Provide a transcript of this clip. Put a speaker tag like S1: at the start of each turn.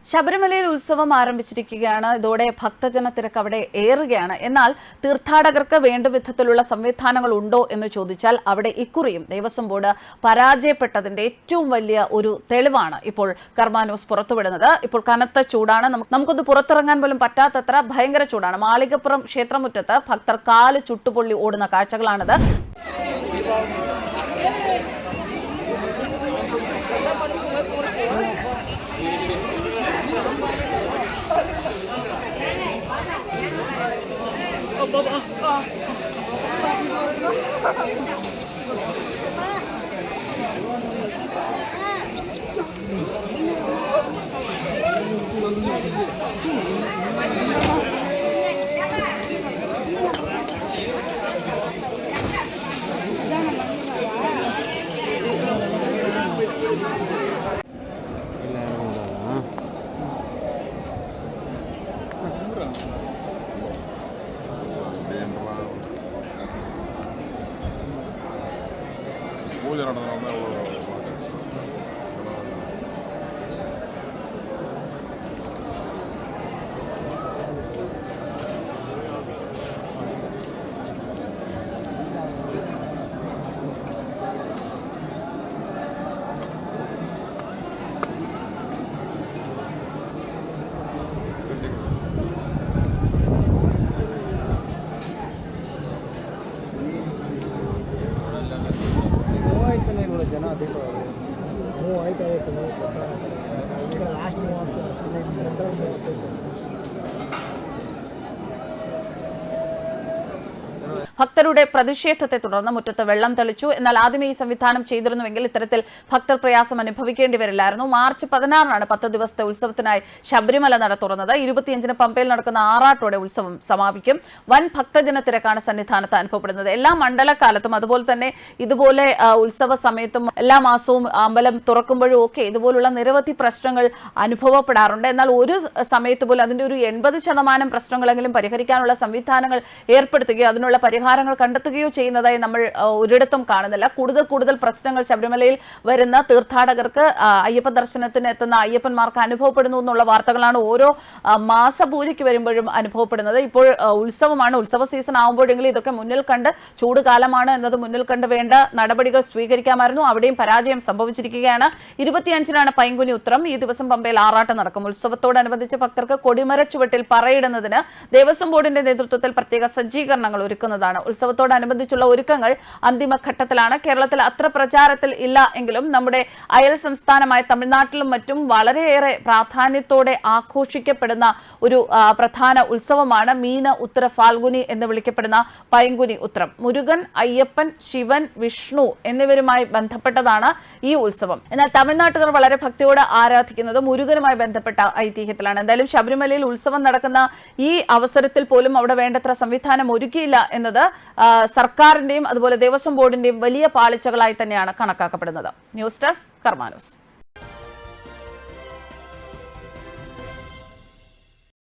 S1: ശബരിമലയിൽ ഉത്സവം ആരംഭിച്ചിരിക്കുകയാണ്. ഇതോടെ ഭക്തജന തിരക്ക് അവിടെ ഏറുകയാണ്. എന്നാൽ തീർത്ഥാടകർക്ക് വേണ്ട വിധത്തിലുള്ള സംവിധാനങ്ങൾ ഉണ്ടോ എന്ന് ചോദിച്ചാൽ അവിടെ ഇക്കുറിയും ദേവസ്വം ബോർഡ് പരാജയപ്പെട്ടതിന്റെ ഏറ്റവും വലിയ ഒരു തെളിവാണ് ഇപ്പോൾ കർമ്മ ന്യൂസ് പുറത്തുവിടുന്നത്. ഇപ്പോൾ കനത്ത ചൂടാണ്. നമുക്കൊന്ന് പുറത്തിറങ്ങാൻ പോലും പറ്റാത്തത്ര ഭയങ്കര ചൂടാണ്. മാളികപ്പുറം ക്ഷേത്രമുറ്റത്ത് ഭക്തർ കാല് ചുട്ടുപൊള്ളി ഓടുന്ന കാഴ്ചകളാണിത്.
S2: പൂജ നടന്ന
S3: ಜನ ಅಧಿಕ ಮೂವ್ ಆಯ್ತಾ ಇದೆ ಸರ್. ಲಾಸ್ಟ್ ಮೂವ್ ಆಗ್ತದೆ ಸೆಂಟ್ರಲ್ ಮೂವ್ ಆಗ್ತದೆ.
S1: ഭക്തരുടെ പ്രതിഷേധത്തെ തുടർന്ന് മുറ്റത്ത് വെള്ളം തെളിച്ചു. എന്നാൽ ആദ്യമേ ഈ സംവിധാനം ചെയ്തിരുന്നുവെങ്കിൽ ഇത്തരത്തിൽ ഭക്തർ പ്രയാസം അനുഭവിക്കേണ്ടി വരില്ലായിരുന്നു. മാർച്ച് 16 10 ദിവസത്തെ ഉത്സവത്തിനായി ശബരിമല നട തുറന്നത്. 25 പമ്പയിൽ നടക്കുന്ന ആറാട്ടോടെ ഉത്സവം സമാപിക്കും. വൻ ഭക്തജന തിരക്കാണ് സന്നിധാനത്ത് അനുഭവപ്പെടുന്നത്. എല്ലാ മണ്ഡലകാലത്തും അതുപോലെ തന്നെ ഇതുപോലെ ഉത്സവ സമയത്തും എല്ലാ മാസവും അമ്പലം തുറക്കുമ്പോഴും ഒക്കെ ഇതുപോലുള്ള നിരവധി പ്രശ്നങ്ങൾ അനുഭവപ്പെടാറുണ്ട്. എന്നാൽ ഒരു സമയത്ത് പോലും അതിന്റെ ഒരു 80% പ്രശ്നങ്ങളെങ്കിലും പരിഹരിക്കാനുള്ള സംവിധാനങ്ങൾ ഏർപ്പെടുത്തുകയോ അതിനുള്ള പരിഹാരങ്ങൾ കണ്ടെത്തുകയോ ചെയ്യുന്നതായി നമ്മൾ ഒരിടത്തും കാണുന്നില്ല. കൂടുതൽ പ്രശ്നങ്ങൾ ശബരിമലയിൽ വരുന്ന തീർത്ഥാടകർക്ക് അയ്യപ്പ ദർശനത്തിന് എത്തുന്ന അയ്യപ്പന്മാർക്ക് അനുഭവപ്പെടുന്നു എന്നുള്ള വാർത്തകളാണ് ഓരോ മാസപൂജയ്ക്ക് വരുമ്പോഴും അനുഭവപ്പെടുന്നത്. ഇപ്പോൾ ഉത്സവമാണ്, ഉത്സവ സീസൺ ആകുമ്പോഴെങ്കിലും ഇതൊക്കെ മുന്നിൽ കണ്ട് ചൂട് കാലമാണ് എന്നത് മുന്നിൽ കണ്ട് വേണ്ട നടപടികൾ സ്വീകരിക്കാമായിരുന്നു. അവിടെയും പരാജയം സംഭവിച്ചിരിക്കുകയാണ്. 25 പൈങ്കുനി ഉത്രം. ഈ ദിവസം പമ്പയിൽ ആറാട്ട് നടക്കും. ഉത്സവത്തോടനുബന്ധിച്ച് ഭക്തർക്ക് കൊടിമര ചുവട്ടിൽ പറയിടുന്നതിന് ദേവസ്വം ബോർഡിന്റെ നേതൃത്വത്തിൽ പ്രത്യേക സജ്ജീകരണങ്ങൾ ഒരുക്കുന്നതാണ്. ഉത്സവത്തോടനുബന്ധിച്ചുള്ള ഒരുക്കങ്ങൾ അന്തിമഘട്ടത്തിലാണ്. കേരളത്തിൽ അത്ര പ്രചാരത്തിൽ ഇല്ല എങ്കിലും നമ്മുടെ അയൽ സംസ്ഥാനമായ തമിഴ്നാട്ടിലും മറ്റും വളരെയേറെ പ്രാധാന്യത്തോടെ ആഘോഷിക്കപ്പെടുന്ന ഒരു പ്രധാന ഉത്സവമാണ് മീന ഉത്തര ഫാൽഗുനി എന്ന് വിളിക്കപ്പെടുന്ന പൈങ്കുനി ഉത്രം. മുരുകൻ, അയ്യപ്പൻ, ശിവൻ, വിഷ്ണു എന്നിവരുമായി ബന്ധപ്പെട്ടതാണ് ഈ ഉത്സവം. എന്നാൽ തമിഴ്നാട്ടുകാർ വളരെ ഭക്തിയോടെ ആരാധിക്കുന്നത് മുരുകനുമായി ബന്ധപ്പെട്ട ഐതിഹ്യത്തിലാണ്. എന്തായാലും ശബരിമലയിൽ ഉത്സവം നടക്കുന്ന ഈ അവസരത്തിൽ പോലും അവിടെ വേണ്ടത്ര സംവിധാനം ഒരുക്കിയില്ല എന്നത് സർക്കാരിന്റെയും അതുപോലെ ദേവസ്വം ബോർഡിന്റെയും വലിയ പാളിച്ചകളായി തന്നെയാണ് കണക്കാക്കപ്പെടുന്നത്. ന്യൂസ് ഡെസ്ക് കർമ്മ ന്യൂസ്.